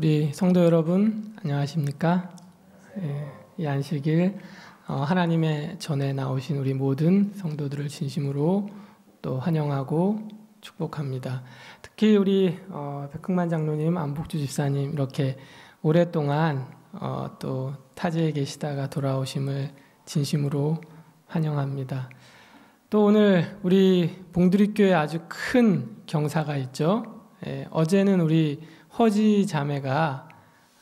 우리 성도 여러분 안녕하십니까? 이 안식일 하나님의 전에 나오신 우리 모든 성도들을 진심으로 또 환영하고 축복합니다. 특히 우리 백흥만 장로님, 안복주 집사님 이렇게 오랫동안 또 타지에 계시다가 돌아오심을 진심으로 환영합니다. 또 오늘 우리 봉두리교회 아주 큰 경사가 있죠. 어제는 우리 허지 자매가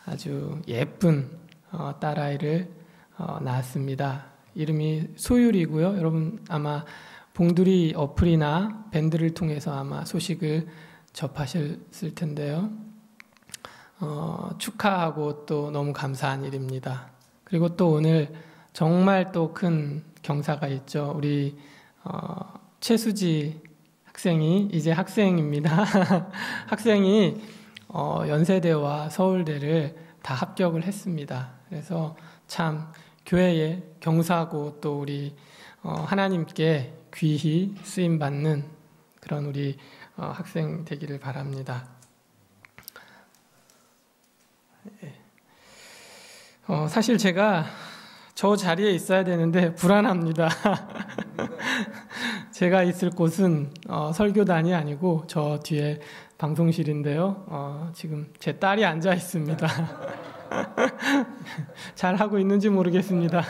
아주 예쁜 딸아이를 낳았습니다. 이름이 소율이고요. 여러분 아마 봉두리 어플이나 밴드를 통해서 아마 소식을 접하셨을 텐데요. 축하하고 또 너무 감사한 일입니다. 그리고 또 오늘 정말 또 큰 경사가 있죠. 우리 최수지 학생이 이제 학생입니다. 학생이 연세대와 서울대를 다 합격을 했습니다. 그래서 참 교회에 경사하고 또 우리 하나님께 귀히 쓰임받는 그런 우리 학생 되기를 바랍니다. 사실 제가 저 자리에 있어야 되는데 불안합니다. 제가 있을 곳은 설교단이 아니고 저 뒤에 방송실인데요. 지금 제 딸이 앉아 있습니다. 잘 하고 있는지 모르겠습니다.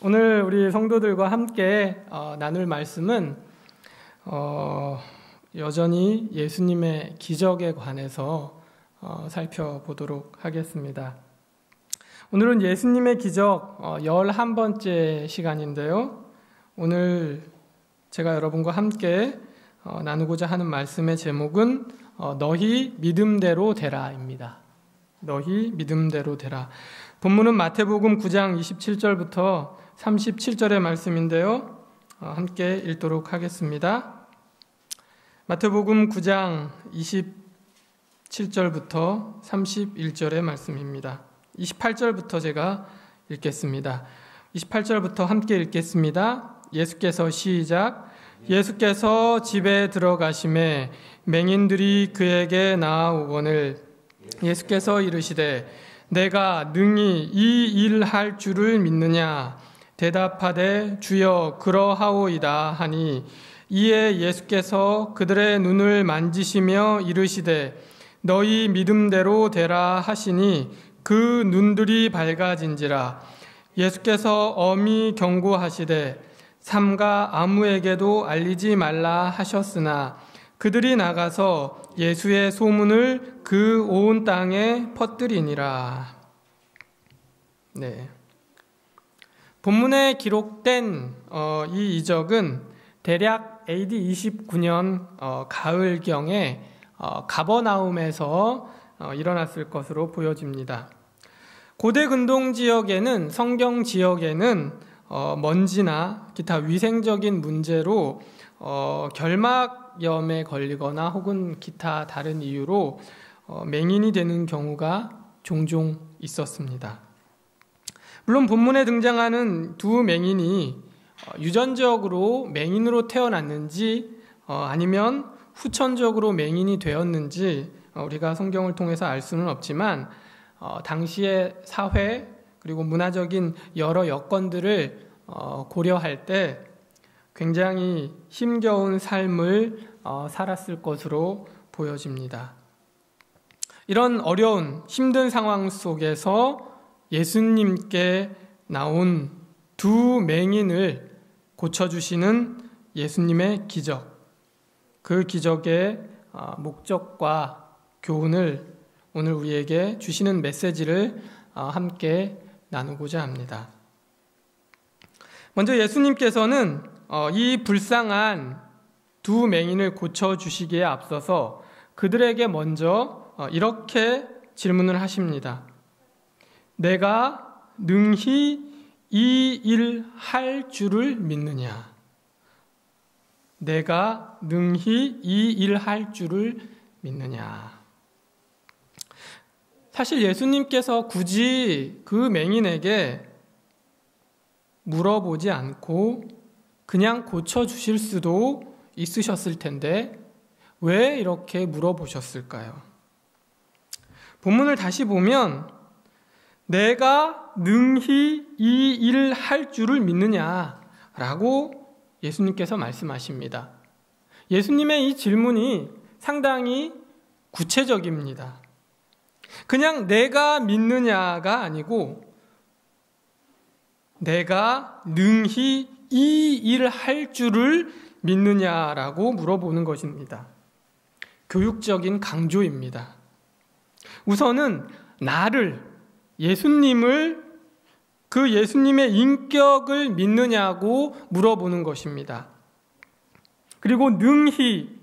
오늘 우리 성도들과 함께 나눌 말씀은 여전히 예수님의 기적에 관해서 살펴보도록 하겠습니다. 오늘은 예수님의 기적 11번째 시간인데요. 오늘 제가 여러분과 함께 나누고자 하는 말씀의 제목은 너희 믿음대로 되라입니다. 너희 믿음대로 되라. 본문은 마태복음 9장 27절부터 37절의 말씀인데요. 함께 읽도록 하겠습니다. 마태복음 9장 27절부터 31절의 말씀입니다. 28절부터 제가 읽겠습니다. 28절부터 함께 읽겠습니다. 예수께서 시작. 예수께서 집에 들어가심에 맹인들이 그에게 나아오거늘 예수께서 이르시되 내가 능히 이 일 할 줄을 믿느냐 대답하되 주여 그러하오이다 하니 이에 예수께서 그들의 눈을 만지시며 이르시되 너희 믿음대로 되라 하시니 그 눈들이 밝아진지라. 예수께서 엄히 경고하시되 삼가 아무에게도 알리지 말라 하셨으나 그들이 나가서 예수의 소문을 그 온 땅에 퍼뜨리니라. 네. 본문에 기록된 이 이적은 대략 AD 29년 가을경에 가버나움에서 일어났을 것으로 보여집니다. 고대 근동 지역에는 성경 지역에는 먼지나 기타 위생적인 문제로 결막염에 걸리거나 혹은 기타 다른 이유로 맹인이 되는 경우가 종종 있었습니다. 물론 본문에 등장하는 두 맹인이 유전적으로 맹인으로 태어났는지 아니면 후천적으로 맹인이 되었는지 우리가 성경을 통해서 알 수는 없지만 당시의 사회 그리고 문화적인 여러 여건들을 고려할 때 굉장히 힘겨운 삶을 살았을 것으로 보여집니다. 이런 어려운 힘든 상황 속에서 예수님께 나온 두 맹인을 고쳐주시는 예수님의 기적, 그 기적의 목적과 교훈을 오늘 우리에게 주시는 메시지를 함께 나누고자 합니다. 먼저 예수님께서는 이 불쌍한 두 맹인을 고쳐주시기에 앞서서 그들에게 먼저 이렇게 질문을 하십니다. 내가 능히 이 일 할 줄을 믿느냐? 내가 능히 이 일 할 줄을 믿느냐? 사실 예수님께서 굳이 그 맹인에게 물어보지 않고 그냥 고쳐주실 수도 있으셨을 텐데 왜 이렇게 물어보셨을까요? 본문을 다시 보면 내가 능히 이 일을 할 줄을 믿느냐라고 예수님께서 말씀하십니다. 예수님의 이 질문이 상당히 구체적입니다. 그냥 내가 믿느냐가 아니고 내가 능히 이 일을 할 줄을 믿느냐라고 물어보는 것입니다. 교육적인 강조입니다. 우선은 나를, 예수님을, 그 예수님의 인격을 믿느냐고 물어보는 것입니다. 그리고 능히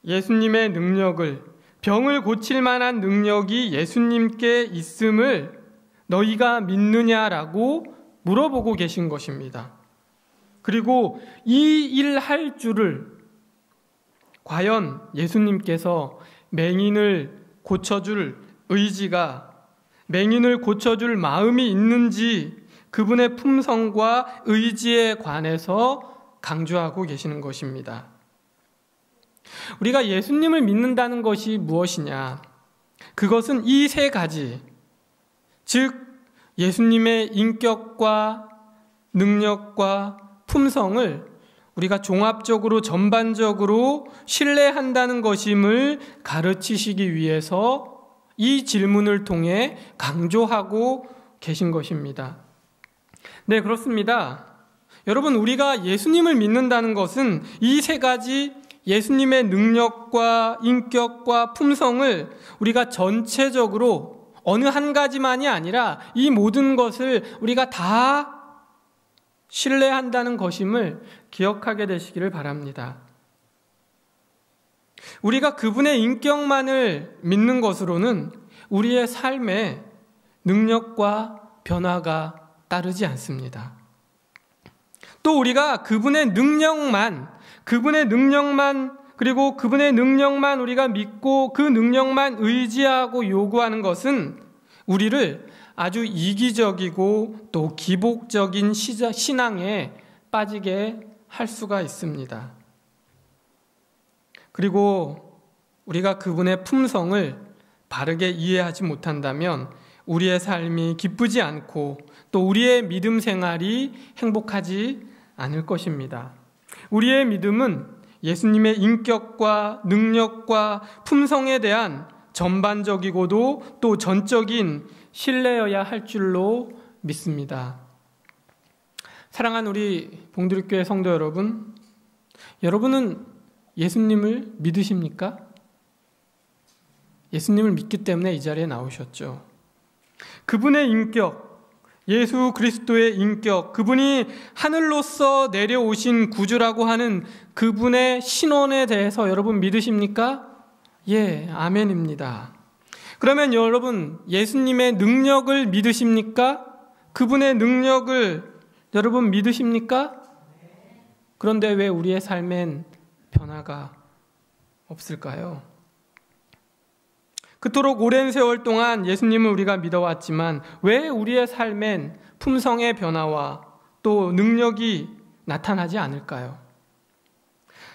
예수님의 능력을, 병을 고칠 만한 능력이 예수님께 있음을 너희가 믿느냐라고 물어보고 계신 것입니다. 그리고 이 일 할 줄을 과연 예수님께서 맹인을 고쳐줄 의지가, 맹인을 고쳐줄 마음이 있는지 그분의 품성과 의지에 관해서 강조하고 계시는 것입니다. 우리가 예수님을 믿는다는 것이 무엇이냐? 그것은 이 세 가지, 즉 예수님의 인격과 능력과 품성을 우리가 종합적으로 전반적으로 신뢰한다는 것임을 가르치시기 위해서 이 질문을 통해 강조하고 계신 것입니다. 네, 그렇습니다. 여러분, 우리가 예수님을 믿는다는 것은 이 세 가지 예수님의 능력과 인격과 품성을 우리가 전체적으로 어느 한 가지만이 아니라 이 모든 것을 우리가 다 신뢰한다는 것임을 기억하게 되시기를 바랍니다. 우리가 그분의 인격만을 믿는 것으로는 우리의 삶에 능력과 변화가 따르지 않습니다. 또 우리가 그분의 능력만 그리고 그분의 능력만 우리가 믿고 그 능력만 의지하고 요구하는 것은 우리를 아주 이기적이고 또 기복적인 신앙에 빠지게 할 수가 있습니다. 그리고 우리가 그분의 품성을 바르게 이해하지 못한다면 우리의 삶이 기쁘지 않고 또 우리의 믿음 생활이 행복하지 않을 것입니다. 우리의 믿음은 예수님의 인격과 능력과 품성에 대한 전반적이고도 또 전적인 신뢰여야 할 줄로 믿습니다. 사랑하는 우리 봉두리교회 성도 여러분, 여러분은 예수님을 믿으십니까? 예수님을 믿기 때문에 이 자리에 나오셨죠. 그분의 인격, 예수 그리스도의 인격, 그분이 하늘로서 내려오신 구주라고 하는 그분의 신원에 대해서 여러분 믿으십니까? 예, 아멘입니다. 그러면 여러분, 예수님의 능력을 믿으십니까? 그분의 능력을 여러분 믿으십니까? 그런데 왜 우리의 삶엔 변화가 없을까요? 그토록 오랜 세월 동안 예수님을 우리가 믿어왔지만 왜 우리의 삶엔 품성의 변화와 또 능력이 나타나지 않을까요?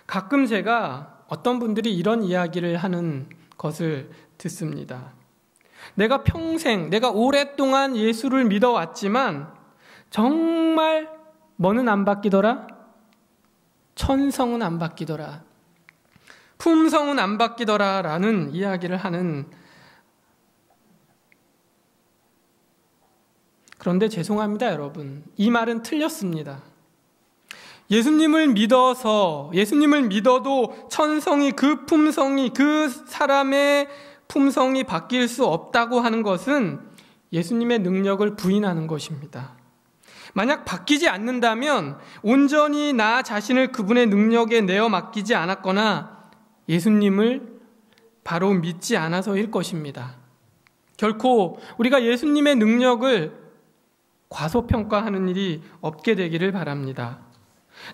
가끔 제가 어떤 분들이 이런 이야기를 하는 것을 듣습니다. 내가 오랫동안 예수를 믿어왔지만 정말 뭐는 안 바뀌더라? 천성은 안 바뀌더라. 품성은 안 바뀌더라 라는 이야기를 하는, 그런데 죄송합니다 여러분, 이 말은 틀렸습니다. 예수님을 믿어도 천성이, 그 품성이, 그 사람의 품성이 바뀔 수 없다고 하는 것은 예수님의 능력을 부인하는 것입니다. 만약 바뀌지 않는다면 온전히 나 자신을 그분의 능력에 내어 맡기지 않았거나 예수님을 바로 믿지 않아서일 것입니다. 결코 우리가 예수님의 능력을 과소평가하는 일이 없게 되기를 바랍니다.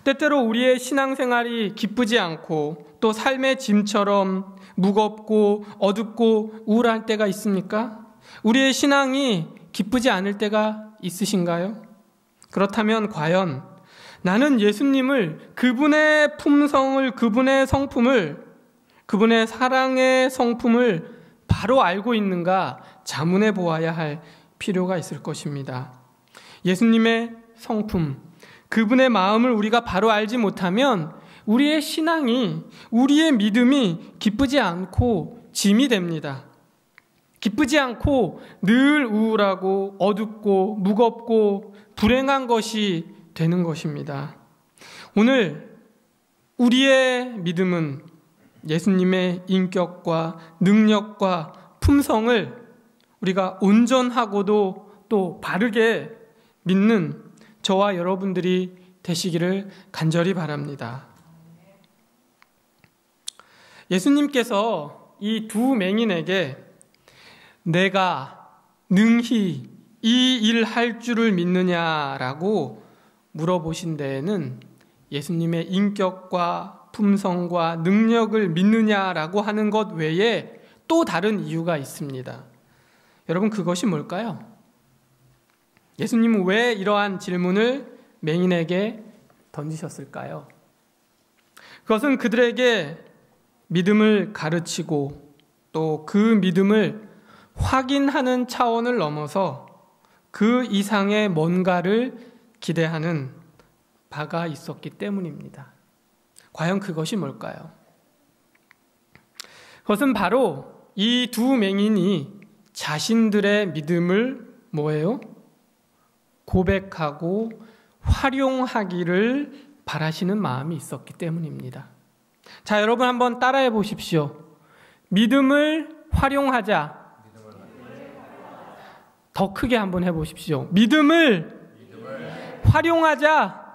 때때로 우리의 신앙생활이 기쁘지 않고 또 삶의 짐처럼 무겁고 어둡고 우울할 때가 있습니까? 우리의 신앙이 기쁘지 않을 때가 있으신가요? 그렇다면 과연 나는 예수님을, 그분의 품성을, 그분의 성품을, 그분의 사랑의 성품을 바로 알고 있는가 자문해 보아야 할 필요가 있을 것입니다. 예수님의 성품, 그분의 마음을 우리가 바로 알지 못하면 우리의 신앙이, 우리의 믿음이 기쁘지 않고 짐이 됩니다. 기쁘지 않고 늘 우울하고 어둡고 무겁고 불행한 것이 되는 것입니다. 오늘 우리의 믿음은 예수님의 인격과 능력과 품성을 우리가 온전하고도 또 바르게 믿는 저와 여러분들이 되시기를 간절히 바랍니다. 예수님께서 이 두 맹인에게 내가 능히 이 일 할 줄을 믿느냐라고 물어보신 데에는 예수님의 인격과 품성과 능력을 믿느냐라고 하는 것 외에 또 다른 이유가 있습니다. 여러분, 그것이 뭘까요? 예수님은 왜 이러한 질문을 맹인에게 던지셨을까요? 그것은 그들에게 믿음을 가르치고 또 그 믿음을 확인하는 차원을 넘어서 그 이상의 뭔가를 기대하는 바가 있었기 때문입니다. 과연 그것이 뭘까요? 그것은 바로 이 두 맹인이 자신들의 믿음을 뭐예요? 고백하고 활용하기를 바라시는 마음이 있었기 때문입니다. 자, 여러분 한번 따라해 보십시오. 믿음을 활용하자. 더 크게 한번 해보십시오. 믿음을 활용하자.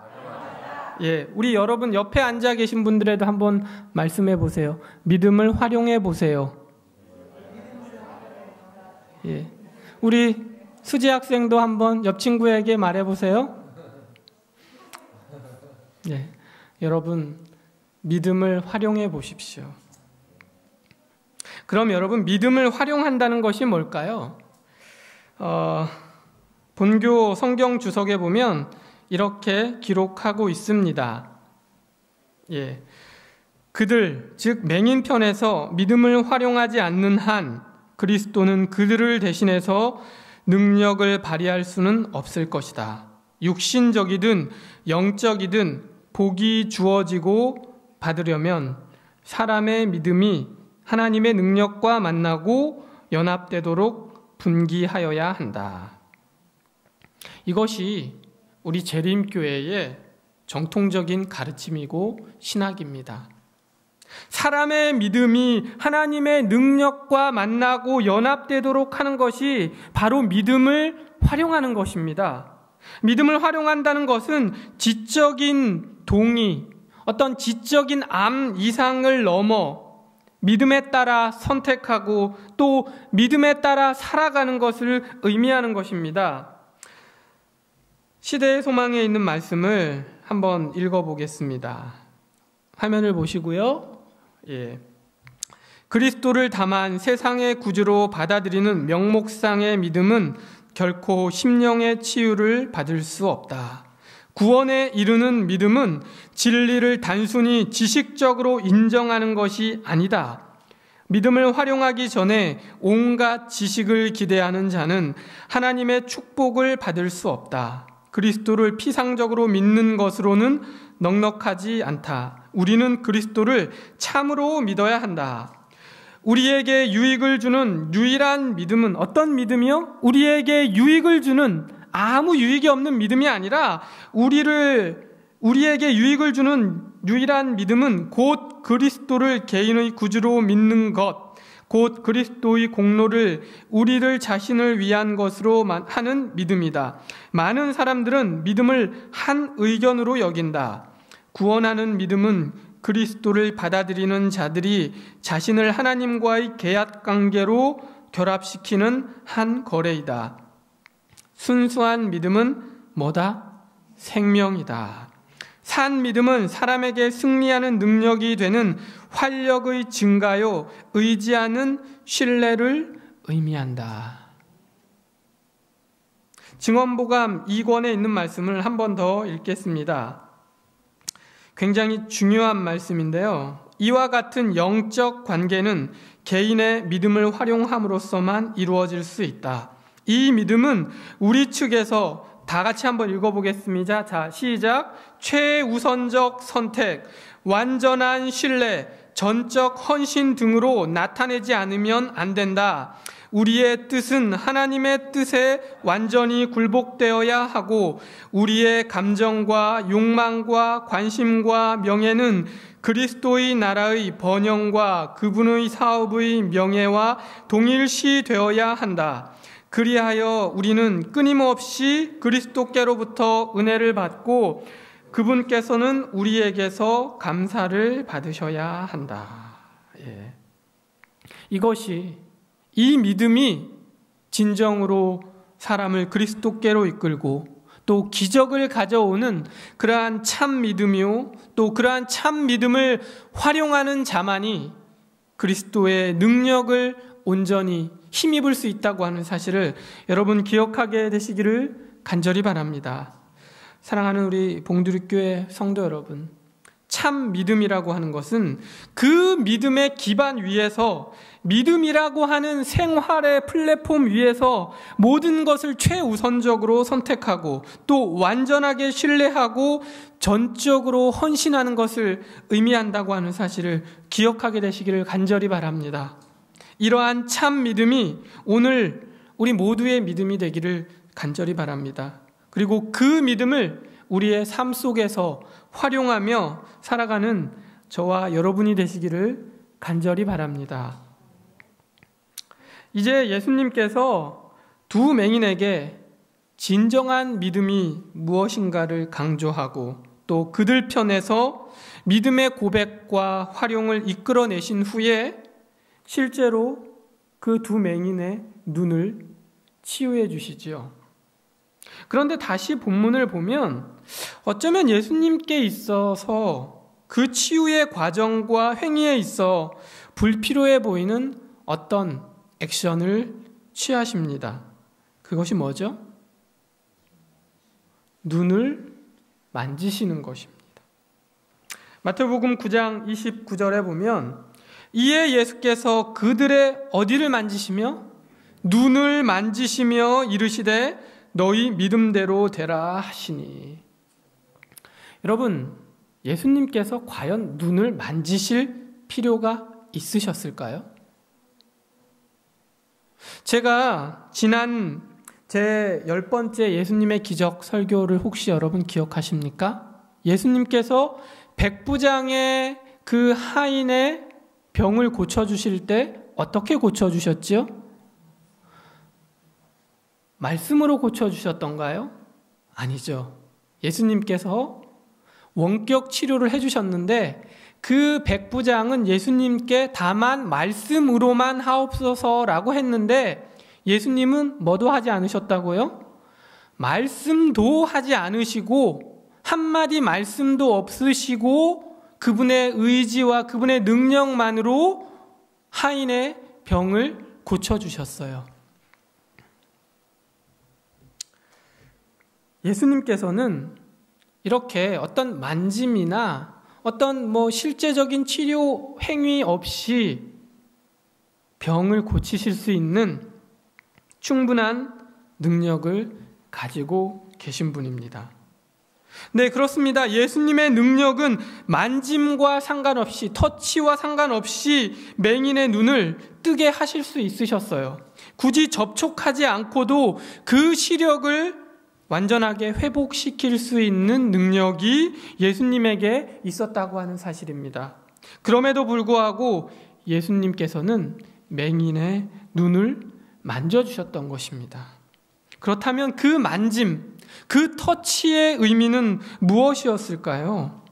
예, 우리 여러분 옆에 앉아 계신 분들에도 한번 말씀해 보세요. 믿음을 활용해 보세요. 예, 우리 수지 학생도 한번 옆 친구에게 말해 보세요. 예, 여러분 믿음을 활용해 보십시오. 그럼 여러분 믿음을 활용한다는 것이 뭘까요? 본교 성경 주석에 보면 이렇게 기록하고 있습니다. 예, 그들, 즉 맹인편에서 믿음을 활용하지 않는 한 그리스도는 그들을 대신해서 능력을 발휘할 수는 없을 것이다. 육신적이든 영적이든 복이 주어지고 받으려면 사람의 믿음이 하나님의 능력과 만나고 연합되도록 분기하여야 한다. 이것이 우리 재림교회의 정통적인 가르침이고 신학입니다. 사람의 믿음이 하나님의 능력과 만나고 연합되도록 하는 것이 바로 믿음을 활용하는 것입니다. 믿음을 활용한다는 것은 지적인 동의, 어떤 지적인 암 이상을 넘어 믿음에 따라 선택하고 또 믿음에 따라 살아가는 것을 의미하는 것입니다. 시대의 소망에 있는 말씀을 한번 읽어보겠습니다. 화면을 보시고요. 예. 그리스도를 다만 세상의 구주로 받아들이는 명목상의 믿음은 결코 심령의 치유를 받을 수 없다. 구원에 이르는 믿음은 진리를 단순히 지식적으로 인정하는 것이 아니다. 믿음을 활용하기 전에 온갖 지식을 기대하는 자는 하나님의 축복을 받을 수 없다. 그리스도를 피상적으로 믿는 것으로는 넉넉하지 않다. 우리는 그리스도를 참으로 믿어야 한다. 우리에게 유익을 주는 유일한 믿음은 어떤 믿음이요? 우리에게 유익을 주는 아무 유익이 없는 믿음이 아니라 우리에게 유익을 주는 유일한 믿음은 곧 그리스도를 개인의 구주로 믿는 것, 곧 그리스도의 공로를 우리를 자신을 위한 것으로 하는 믿음이다. 많은 사람들은 믿음을 한 의견으로 여긴다. 구원하는 믿음은 그리스도를 받아들이는 자들이 자신을 하나님과의 계약 관계로 결합시키는 한 거래이다. 순수한 믿음은 뭐다? 생명이다. 산 믿음은 사람에게 승리하는 능력이 되는 활력의 증가요, 의지하는 신뢰를 의미한다. 증언보감 2권에 있는 말씀을 한 번 더 읽겠습니다. 굉장히 중요한 말씀인데요. 이와 같은 영적 관계는 개인의 믿음을 활용함으로써만 이루어질 수 있다. 이 믿음은 우리 측에서 다 같이 한번 읽어보겠습니다. 자, 시작. 최우선적 선택, 완전한 신뢰, 전적 헌신 등으로 나타내지 않으면 안 된다. 우리의 뜻은 하나님의 뜻에 완전히 굴복되어야 하고 우리의 감정과 욕망과 관심과 명예는 그리스도의 나라의 번영과 그분의 사업의 명예와 동일시 되어야 한다. 그리하여 우리는 끊임없이 그리스도께로부터 은혜를 받고 그분께서는 우리에게서 감사를 받으셔야 한다. 예. 이 믿음이 진정으로 사람을 그리스도께로 이끌고 또 기적을 가져오는 그러한 참 믿음이요, 또 그러한 참 믿음을 활용하는 자만이 그리스도의 능력을 온전히 힘입을 수 있다고 하는 사실을 여러분 기억하게 되시기를 간절히 바랍니다. 사랑하는 우리 봉두리교회 성도 여러분, 참 믿음이라고 하는 것은 그 믿음의 기반 위에서, 믿음이라고 하는 생활의 플랫폼 위에서 모든 것을 최우선적으로 선택하고 또 완전하게 신뢰하고 전적으로 헌신하는 것을 의미한다고 하는 사실을 기억하게 되시기를 간절히 바랍니다. 이러한 참 믿음이 오늘 우리 모두의 믿음이 되기를 간절히 바랍니다. 그리고 그 믿음을 우리의 삶 속에서 활용하며 살아가는 저와 여러분이 되시기를 간절히 바랍니다. 이제 예수님께서 두 맹인에게 진정한 믿음이 무엇인가를 강조하고 또 그들 편에서 믿음의 고백과 활용을 이끌어내신 후에 실제로 그 두 맹인의 눈을 치유해 주시지요. 그런데 다시 본문을 보면 어쩌면 예수님께 있어서 그 치유의 과정과 행위에 있어 불필요해 보이는 어떤 액션을 취하십니다. 그것이 뭐죠? 눈을 만지시는 것입니다. 마태복음 9장 29절에 보면 이에 예수께서 그들의 어디를 만지시며 눈을 만지시며 이르시되 너희 믿음대로 되라 하시니. 여러분, 예수님께서 과연 눈을 만지실 필요가 있으셨을까요? 제가 지난 제 10번째 예수님의 기적 설교를 혹시 여러분 기억하십니까? 예수님께서 백부장의 그 하인의 병을 고쳐주실 때 어떻게 고쳐주셨지요? 말씀으로 고쳐주셨던가요? 아니죠. 예수님께서 원격 치료를 해주셨는데 그 백부장은 예수님께 다만 말씀으로만 하옵소서라고 했는데 예수님은 뭐도 하지 않으셨다고요? 말씀도 하지 않으시고 한마디 말씀도 없으시고 그분의 의지와 그분의 능력만으로 하인의 병을 고쳐주셨어요. 예수님께서는 이렇게 어떤 만짐이나 어떤 실제적인 치료 행위 없이 병을 고치실 수 있는 충분한 능력을 가지고 계신 분입니다. 네, 그렇습니다. 예수님의 능력은 만짐과 상관없이, 터치와 상관없이 맹인의 눈을 뜨게 하실 수 있으셨어요. 굳이 접촉하지 않고도 그 시력을 완전하게 회복시킬 수 있는 능력이 예수님에게 있었다고 하는 사실입니다. 그럼에도 불구하고 예수님께서는 맹인의 눈을 만져주셨던 것입니다. 그렇다면 그 만짐, 그 터치의 의미는 무엇이었을까요?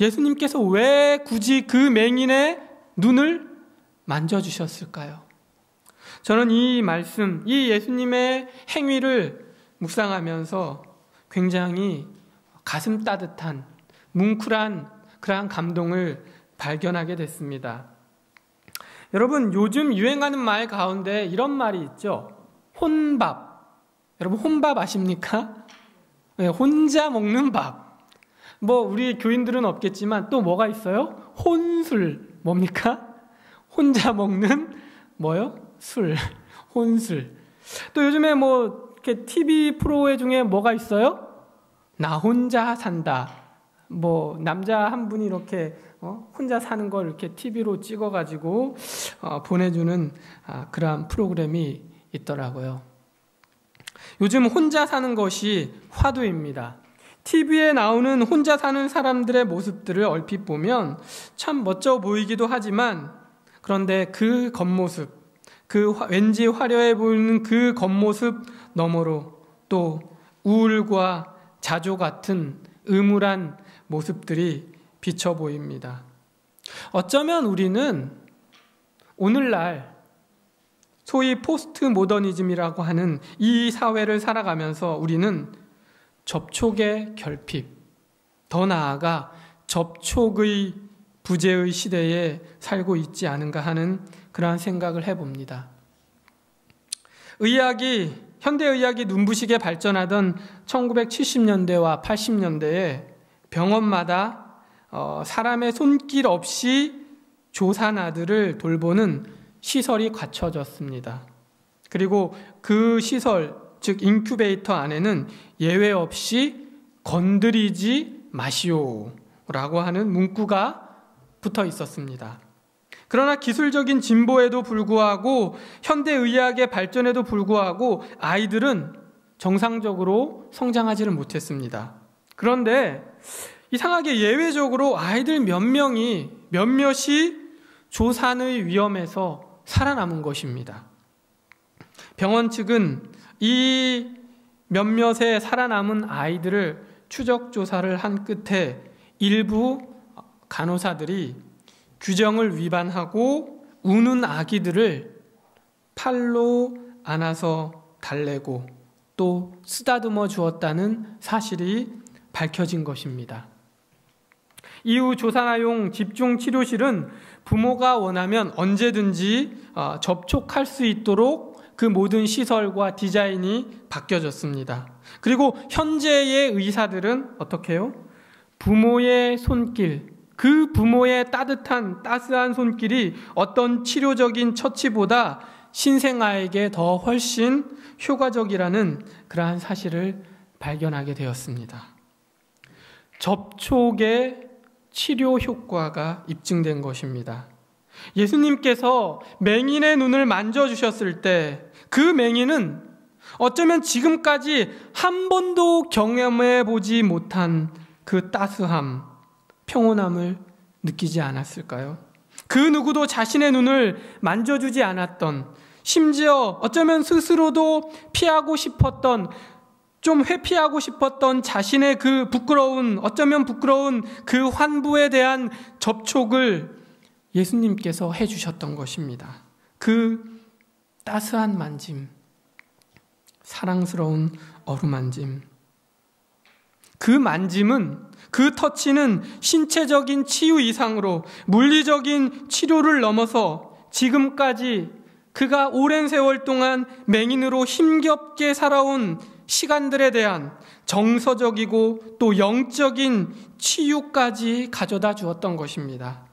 예수님께서 왜 굳이 그 맹인의 눈을 만져주셨을까요? 저는 이 말씀, 이 예수님의 행위를 묵상하면서 굉장히 가슴 따뜻한, 뭉클한 그러한 감동을 발견하게 됐습니다. 여러분, 요즘 유행하는 말 가운데 이런 말이 있죠. 혼밥. 여러분, 혼밥 아십니까? 네, 혼자 먹는 밥. 우리 교인들은 없겠지만 또 뭐가 있어요? 혼술. 뭡니까? 혼자 먹는 뭐요? 술, 혼술. 또 요즘에 뭐 이렇게 TV 프로에 중에 뭐가 있어요? 나 혼자 산다. 뭐 남자 한 분이 이렇게 혼자 사는 걸 이렇게 TV로 찍어가지고 보내주는 그러한 프로그램이 있더라고요. 요즘 혼자 사는 것이 화두입니다. TV에 나오는 혼자 사는 사람들의 모습들을 얼핏 보면 참 멋져 보이기도 하지만, 그런데 그 겉모습, 그 왠지 화려해 보이는 그 겉모습 너머로 또 우울과 자조 같은 음울한 모습들이 비쳐 보입니다. 어쩌면 우리는 오늘날 소위 포스트 모더니즘이라고 하는 이 사회를 살아가면서 우리는 접촉의 결핍, 더 나아가 접촉의 부재의 시대에 살고 있지 않은가 하는 그러한 생각을 해봅니다. 현대의학이 눈부시게 발전하던 1970년대와 80년대에 병원마다 사람의 손길 없이 조산아들을 돌보는 시설이 갖춰졌습니다. 그리고 그 시설, 즉 인큐베이터 안에는 예외 없이 건드리지 마시오라고 하는 문구가 붙어 있었습니다. 그러나 기술적인 진보에도 불구하고 현대의학의 발전에도 불구하고 아이들은 정상적으로 성장하지를 못했습니다. 그런데 이상하게 예외적으로 아이들 몇몇이 조산의 위험에서 살아남은 것입니다. 병원 측은 이 몇몇의 살아남은 아이들을 추적 조사를 한 끝에 일부 간호사들이 규정을 위반하고 우는 아기들을 팔로 안아서 달래고 또 쓰다듬어 주었다는 사실이 밝혀진 것입니다. 이후 조산아용 집중치료실은 부모가 원하면 언제든지 접촉할 수 있도록 그 모든 시설과 디자인이 바뀌어졌습니다. 그리고 현재의 의사들은 어떻게 해요? 부모의 손길, 그 부모의 따스한 손길이 어떤 치료적인 처치보다 신생아에게 더 훨씬 효과적이라는 그러한 사실을 발견하게 되었습니다. 접촉의 치료 효과가 입증된 것입니다. 예수님께서 맹인의 눈을 만져주셨을 때 그 맹인은 어쩌면 지금까지 한 번도 경험해 보지 못한 그 따스함, 평온함을 느끼지 않았을까요? 그 누구도 자신의 눈을 만져주지 않았던, 심지어 어쩌면 스스로도 피하고 싶었던, 좀 회피하고 싶었던 자신의 그 어쩌면 부끄러운 그 환부에 대한 접촉을 예수님께서 해주셨던 것입니다. 그 따스한 만짐, 사랑스러운 어루만짐, 그 만짐은, 그 터치는 신체적인 치유 이상으로 물리적인 치료를 넘어서 지금까지 그가 오랜 세월 동안 맹인으로 힘겹게 살아온 시간들에 대한 정서적이고 또 영적인 치유까지 가져다 주었던 것입니다.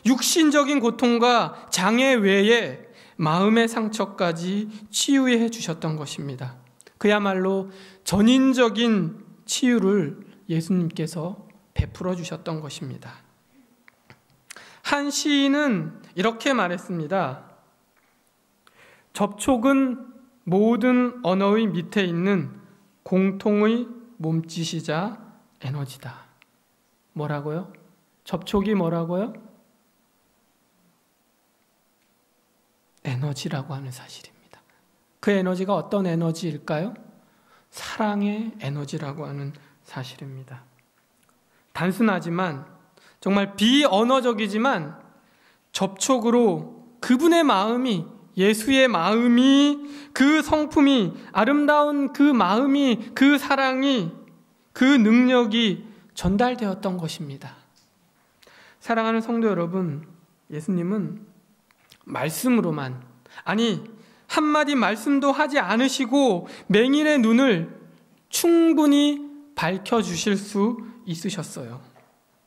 육신적인 고통과 장애 외에 마음의 상처까지 치유해 주셨던 것입니다. 그야말로 전인적인 치유를 예수님께서 베풀어 주셨던 것입니다. 한 시인은 이렇게 말했습니다. 접촉은 모든 언어의 밑에 있는 공통의 몸짓이자 에너지다. 뭐라고요? 접촉이 뭐라고요? 에너지라고 하는 사실입니다. 그 에너지가 어떤 에너지일까요? 사랑의 에너지라고 하는 사실입니다. 단순하지만 정말 비언어적이지만 접촉으로 그분의 마음이, 예수의 마음이, 그 성품이, 아름다운 그 마음이, 그 사랑이, 그 능력이 전달되었던 것입니다. 사랑하는 성도 여러분, 예수님은 말씀으로만, 아니 한마디 말씀도 하지 않으시고 맹인의 눈을 충분히 밝혀주실 수 있으셨어요.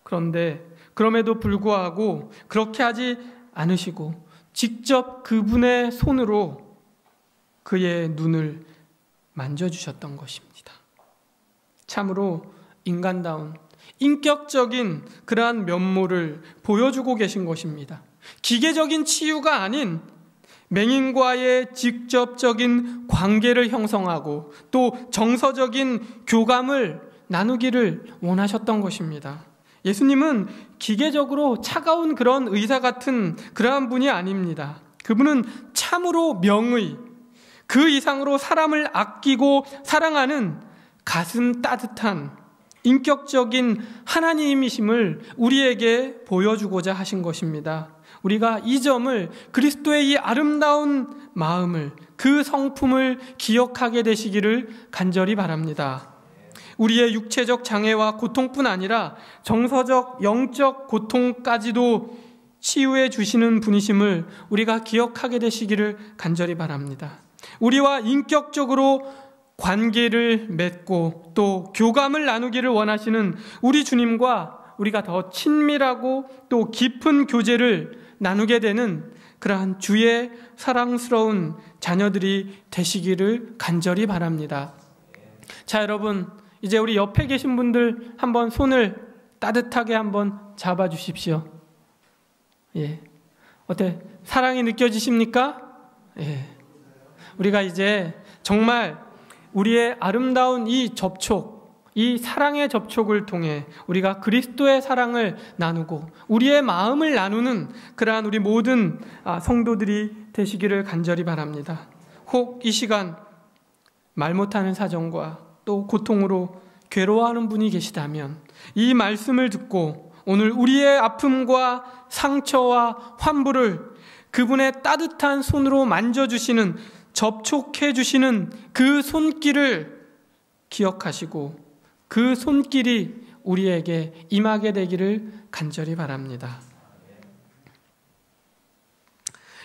그런데 그럼에도 불구하고 그렇게 하지 않으시고 직접 그분의 손으로 그의 눈을 만져주셨던 것입니다. 참으로 인간다운 인격적인 그러한 면모를 보여주고 계신 것입니다. 기계적인 치유가 아닌 맹인과의 직접적인 관계를 형성하고 또 정서적인 교감을 나누기를 원하셨던 것입니다. 예수님은 기계적으로 차가운 그런 의사 같은 그러한 분이 아닙니다. 그분은 참으로 명의, 그 이상으로 사람을 아끼고 사랑하는 가슴 따뜻한 인격적인 하나님이심을 우리에게 보여주고자 하신 것입니다. 우리가 이 점을, 그리스도의 이 아름다운 마음을, 그 성품을 기억하게 되시기를 간절히 바랍니다. 우리의 육체적 장애와 고통뿐 아니라 정서적, 영적 고통까지도 치유해 주시는 분이심을 우리가 기억하게 되시기를 간절히 바랍니다. 우리와 인격적으로 관계를 맺고 또 교감을 나누기를 원하시는 우리 주님과 우리가 더 친밀하고 또 깊은 교제를 나누게 되는 그러한 주의 사랑스러운 자녀들이 되시기를 간절히 바랍니다. 자, 여러분, 이제 우리 옆에 계신 분들 한번 손을 따뜻하게 한번 잡아 주십시오. 예. 어때? 사랑이 느껴지십니까? 예. 우리가 이제 정말 우리의 아름다운 이 접촉, 이 사랑의 접촉을 통해 우리가 그리스도의 사랑을 나누고 우리의 마음을 나누는 그러한 우리 모든 성도들이 되시기를 간절히 바랍니다. 혹 이 시간 말 못하는 사정과 또 고통으로 괴로워하는 분이 계시다면 이 말씀을 듣고 오늘 우리의 아픔과 상처와 환부를 그분의 따뜻한 손으로 만져주시는, 접촉해 주시는 그 손길을 기억하시고 그 손길이 우리에게 임하게 되기를 간절히 바랍니다.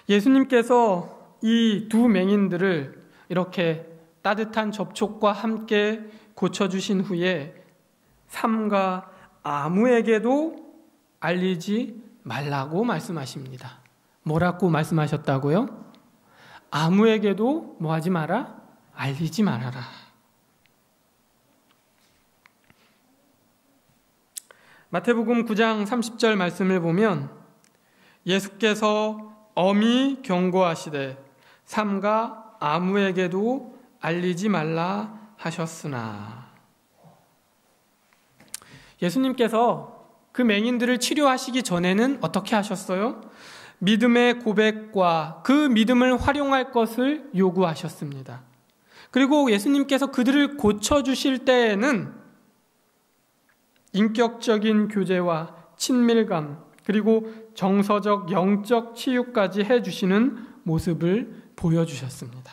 예수님께서 이 두 맹인들을 이렇게 따뜻한 접촉과 함께 고쳐주신 후에 삼가 아무에게도 알리지 말라고 말씀하십니다. 뭐라고 말씀하셨다고요? 아무에게도 뭐 하지 마라? 알리지 말아라. 마태복음 9장 30절 말씀을 보면 예수께서 엄히 경고하시되 삼가 아무에게도 알리지 말라 하셨으나, 예수님께서 그 맹인들을 치료하시기 전에는 어떻게 하셨어요? 믿음의 고백과 그 믿음을 활용할 것을 요구하셨습니다. 그리고 예수님께서 그들을 고쳐주실 때에는 인격적인 교제와 친밀감, 그리고 정서적, 영적 치유까지 해주시는 모습을 보여주셨습니다.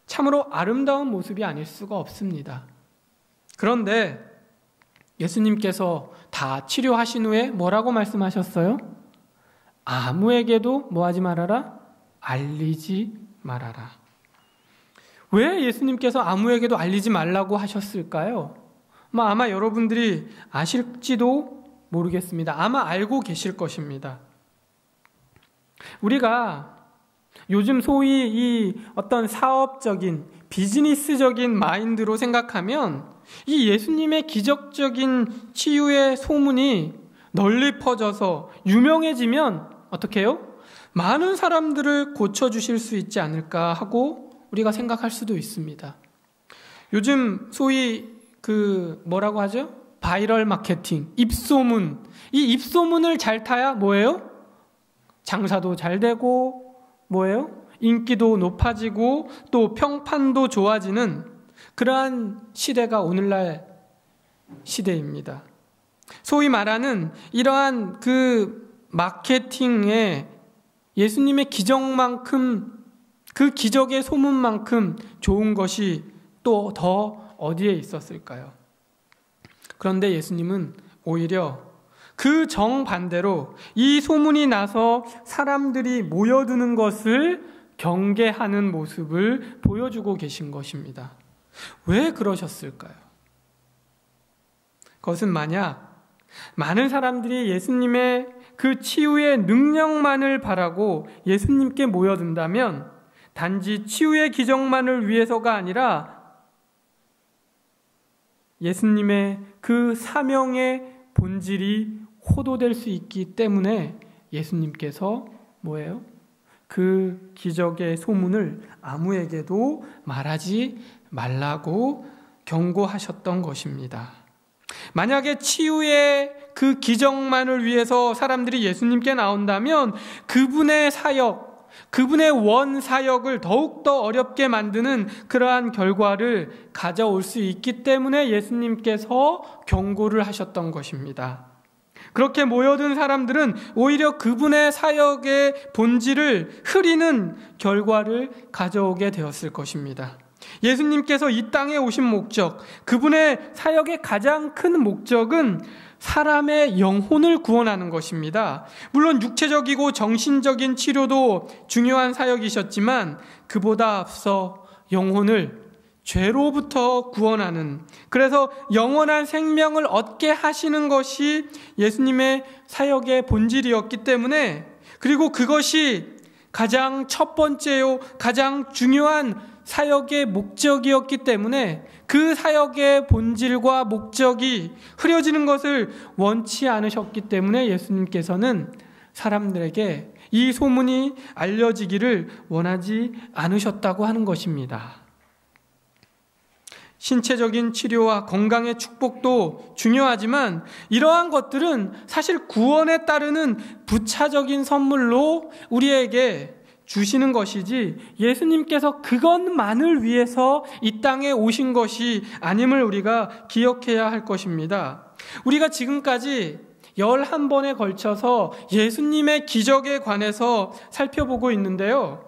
참으로 아름다운 모습이 아닐 수가 없습니다. 그런데 예수님께서 다 치료하신 후에 뭐라고 말씀하셨어요? 아무에게도 뭐 하지 말아라? 알리지 말아라. 왜 예수님께서 아무에게도 알리지 말라고 하셨을까요? 아마 여러분들이 아실지도 모르겠습니다. 아마 알고 계실 것입니다. 우리가 요즘 소위 이 어떤 사업적인 비즈니스적인 마인드로 생각하면 이 예수님의 기적적인 치유의 소문이 널리 퍼져서 유명해지면 어떻게 해요? 많은 사람들을 고쳐주실 수 있지 않을까 하고 우리가 생각할 수도 있습니다. 요즘 소위 뭐라고 하죠? 바이럴 마케팅, 입소문. 이 입소문을 잘 타야 뭐예요? 장사도 잘 되고 뭐예요? 인기도 높아지고 또 평판도 좋아지는 그러한 시대가 오늘날 시대입니다. 소위 말하는 이러한 그 마케팅에 예수님의 기적만큼, 그 기적의 소문만큼 좋은 것이 또 더 어디에 있었을까요? 그런데 예수님은 오히려 그 정반대로 이 소문이 나서 사람들이 모여드는 것을 경계하는 모습을 보여주고 계신 것입니다. 왜 그러셨을까요? 그것은 만약 많은 사람들이 예수님의 그 치유의 능력만을 바라고 예수님께 모여든다면 단지 치유의 기적만을 위해서가 아니라 예수님의 그 사명의 본질이 호도될 수 있기 때문에 예수님께서 뭐예요? 그 기적의 소문을 아무에게도 말하지 말라고 경고하셨던 것입니다. 만약에 치유의 그 기적만을 위해서 사람들이 예수님께 나온다면 그분의 사역, 그분의 원 사역을 더욱더 어렵게 만드는 그러한 결과를 가져올 수 있기 때문에 예수님께서 경고를 하셨던 것입니다. 그렇게 모여든 사람들은 오히려 그분의 사역의 본질을 흐리는 결과를 가져오게 되었을 것입니다. 예수님께서 이 땅에 오신 목적, 그분의 사역의 가장 큰 목적은 사람의 영혼을 구원하는 것입니다. 물론 육체적이고 정신적인 치료도 중요한 사역이셨지만 그보다 앞서 영혼을 죄로부터 구원하는, 그래서 영원한 생명을 얻게 하시는 것이 예수님의 사역의 본질이었기 때문에, 그리고 그것이 가장 첫 번째요, 가장 중요한 사역의 목적이었기 때문에 그 사역의 본질과 목적이 흐려지는 것을 원치 않으셨기 때문에 예수님께서는 사람들에게 이 소문이 알려지기를 원하지 않으셨다고 하는 것입니다. 신체적인 치료와 건강의 축복도 중요하지만 이러한 것들은 사실 구원에 따르는 부차적인 선물로 우리에게 주시는 것이지 예수님께서 그것만을 위해서 이 땅에 오신 것이 아님을 우리가 기억해야 할 것입니다. 우리가 지금까지 11번에 걸쳐서 예수님의 기적에 관해서 살펴보고 있는데요.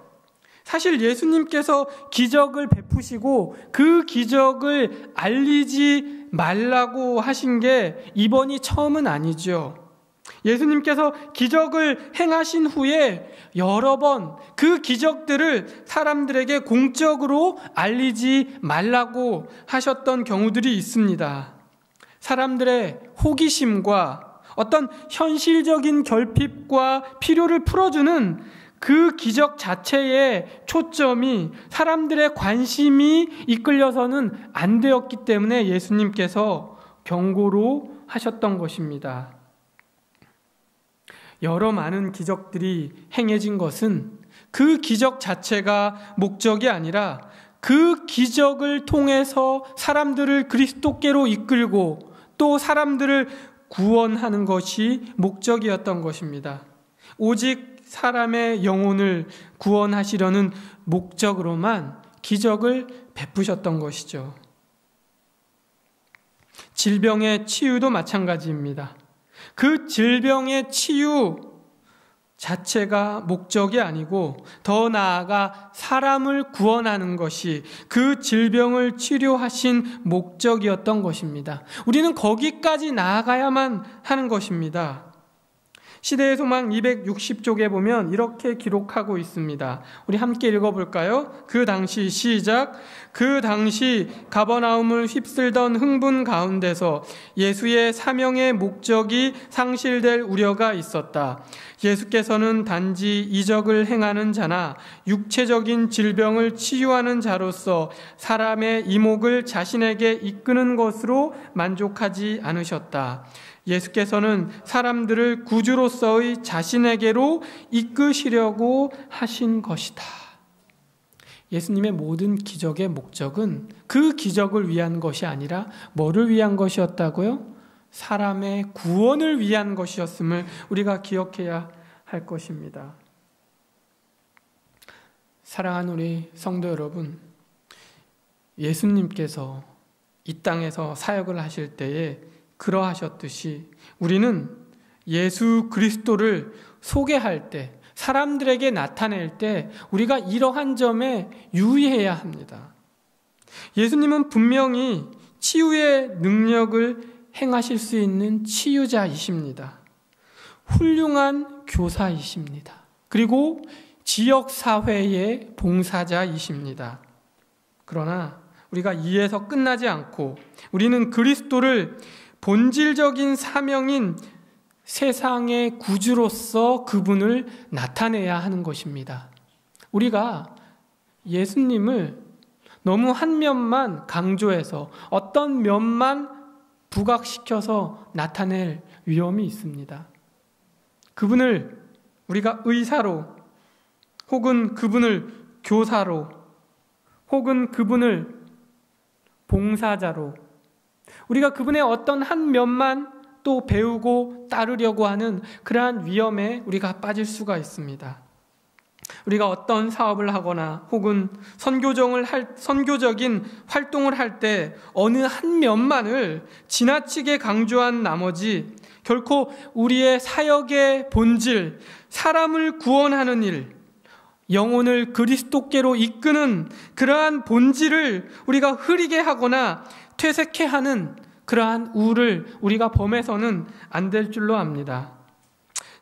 사실 예수님께서 기적을 베푸시고 그 기적을 알리지 말라고 하신 게 이번이 처음은 아니죠. 예수님께서 기적을 행하신 후에 여러 번 그 기적들을 사람들에게 공적으로 알리지 말라고 하셨던 경우들이 있습니다. 사람들의 호기심과 어떤 현실적인 결핍과 필요를 풀어주는 그 기적 자체의 초점이 사람들의 관심이 이끌려서는 안 되었기 때문에 예수님께서 경고로 하셨던 것입니다. 여러 많은 기적들이 행해진 것은 그 기적 자체가 목적이 아니라 그 기적을 통해서 사람들을 그리스도께로 이끌고 또 사람들을 구원하는 것이 목적이었던 것입니다. 오직 사람의 영혼을 구원하시려는 목적으로만 기적을 베푸셨던 것이죠. 질병의 치유도 마찬가지입니다. 그 질병의 치유 자체가 목적이 아니고 더 나아가 사람을 구원하는 것이 그 질병을 치료하신 목적이었던 것입니다. 우리는 거기까지 나아가야만 하는 것입니다. 시대의 소망 260쪽에 보면 이렇게 기록하고 있습니다. 우리 함께 읽어볼까요? 그 당시 시작. 그 당시 가버나움을 휩쓸던 흥분 가운데서 예수의 사명의 목적이 상실될 우려가 있었다. 예수께서는 단지 이적을 행하는 자나 육체적인 질병을 치유하는 자로서 사람의 이목을 자신에게 이끄는 것으로 만족하지 않으셨다. 예수께서는 사람들을 구주로서의 자신에게로 이끄시려고 하신 것이다. 예수님의 모든 기적의 목적은 그 기적을 위한 것이 아니라 뭐를 위한 것이었다고요? 사람의 구원을 위한 것이었음을 우리가 기억해야 할 것입니다. 사랑하는 우리 성도 여러분, 예수님께서 이 땅에서 사역을 하실 때에 그러하셨듯이 우리는 예수 그리스도를 소개할 때, 사람들에게 나타낼 때 우리가 이러한 점에 유의해야 합니다. 예수님은 분명히 치유의 능력을 행하실 수 있는 치유자이십니다. 훌륭한 교사이십니다. 그리고 지역사회의 봉사자이십니다. 그러나 우리가 이에서 끝나지 않고 우리는 그리스도를 본질적인 사명인 세상의 구주로서 그분을 나타내야 하는 것입니다. 우리가 예수님을 너무 한 면만 강조해서 어떤 면만 부각시켜서 나타낼 위험이 있습니다. 그분을 우리가 의사로, 혹은 그분을 교사로, 혹은 그분을 봉사자로, 우리가 그분의 어떤 한 면만 또 배우고 따르려고 하는 그러한 위험에 우리가 빠질 수가 있습니다. 우리가 어떤 사업을 하거나 혹은 선교적인 활동을 할 때 어느 한 면만을 지나치게 강조한 나머지 결코 우리의 사역의 본질, 사람을 구원하는 일, 영혼을 그리스도께로 이끄는 그러한 본질을 우리가 흐리게 하거나 퇴색해 하는 그러한 우를 우리가 범해서는 안 될 줄로 압니다.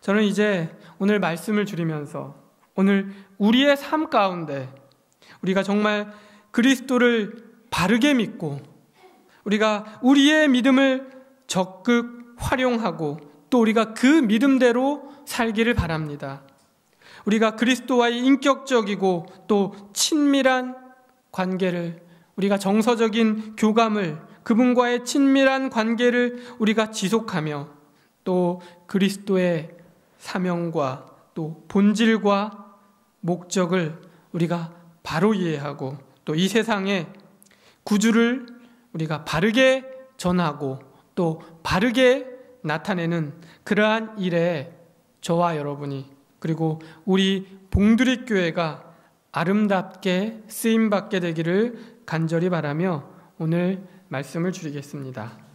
저는 이제 오늘 말씀을 줄이면서 오늘 우리의 삶 가운데 우리가 정말 그리스도를 바르게 믿고 우리가 우리의 믿음을 적극 활용하고 또 우리가 그 믿음대로 살기를 바랍니다. 우리가 그리스도와의 인격적이고 또 친밀한 관계를, 우리가 정서적인 교감을, 그분과의 친밀한 관계를 우리가 지속하며 또 그리스도의 사명과 또 본질과 목적을 우리가 바로 이해하고 또 이 세상에 구주를 우리가 바르게 전하고 또 바르게 나타내는 그러한 일에 저와 여러분이 그리고 우리 봉두리 교회가 아름답게 쓰임받게 되기를 간절히 바라며 오늘 말씀을 줄이겠습니다.